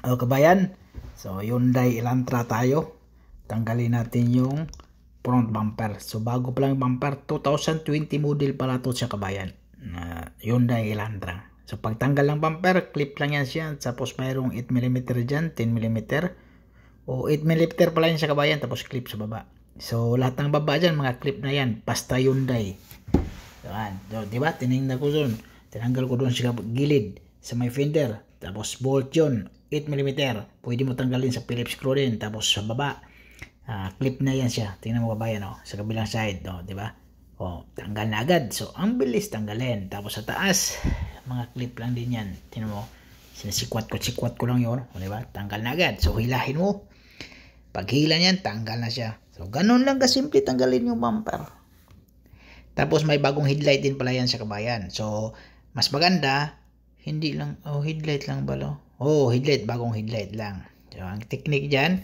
O kabayan, so Hyundai Elantra tayo. Tanggalin natin yung front bumper. So bago pa lang bumper, 2020 model pala to siya kabayan. Hyundai Elantra. So pagtanggal ng bumper, clip lang yan siya. Tapos mayroong 8mm dyan, 10mm. O 8mm pala yan siya kabayan, tapos clip sa baba. So lahat ng baba dyan, mga clip na yan. Basta Hyundai. So, diba? Tinignan ko doon. Tinanggal ko doon sa gilid, sa may fender. Tapos bolt yun, 8mm. Pwede mo tanggalin sa Phillips screw din. Tapos sa baba, clip na yan siya. Tingnan mo kabayan, sa kabilang side, diba? Tanggal na agad. So, ang bilis tanggalin. Tapos sa taas, mga clip lang din yan. Tingnan mo, sinasikwat ko lang yun. Diba? Tanggal na agad. So, hilahin mo. Pag hila niyan, tanggal na siya. So, ganun lang kasimple tanggalin yung bumper. Tapos may bagong headlight din pala yan sa kabayan. So, mas maganda, hindi lang, headlight lang ba? Headlight, bagong headlight lang. So, ang technique dyan,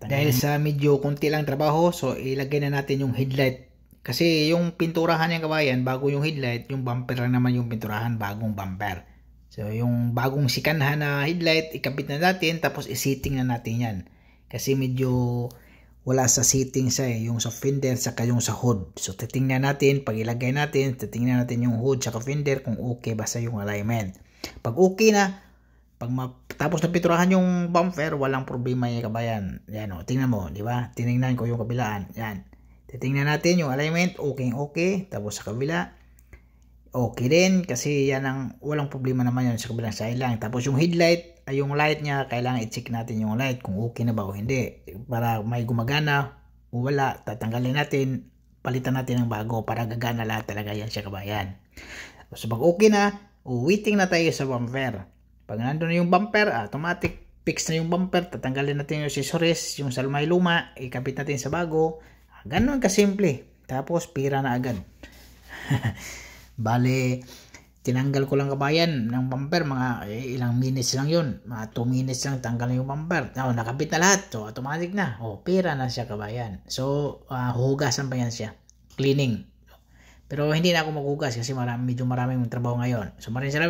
dahil sa medyo konti lang trabaho, so ilagay na natin yung headlight. Kasi yung pinturahan ng kabayan, bago yung headlight, yung bumper lang naman yung pinturahan, bagong bumper. So, yung bagong sikanhan na headlight, ikabit na natin, tapos isetting na natin yan. Kasi medyo wala sa setting sa yung sa fender saka yung sa hood. So titingnan natin, pag ilagay natin, titingnan natin yung hood saka fender kung okay ba sa yung alignment. Pag okay na, pag tapos na piturahan yung bumper, walang problema yung kabayan. Yan tingnan mo, di ba? Tiningnan ko yung kabilaan. Yan. Titingnan natin yung alignment, okay. Tapos sa kabila, okay din kasi yan ang walang problema naman yun sa kabilang side lang. Tapos yung headlight, yung light niya, kailangan i-check natin yung light kung okay na ba o hindi. Para may gumagana o wala, tatanggalin natin, palitan natin ng bago para gagana lahat talaga yan siya kabayan. So pag okay na, waiting na tayo sa bumper. Pag nandun na yung bumper, automatic fix na yung bumper, tatanggalin natin yung accessories, yung salmay luma, ikabit natin sa bago. Ganun kasimple. Tapos pira na agad. Bale, tinanggal ko lang kabayan ng bumper, mga ilang minutes lang yun, mga 2 minutes lang tanggal na yung bumper. Nakabit na lahat, so automatic na, pira na siya kabayan. So huhugasan pa yan siya, cleaning. Pero hindi na ako maghugas kasi medyo maraming trabaho ngayon. So maraming salamat.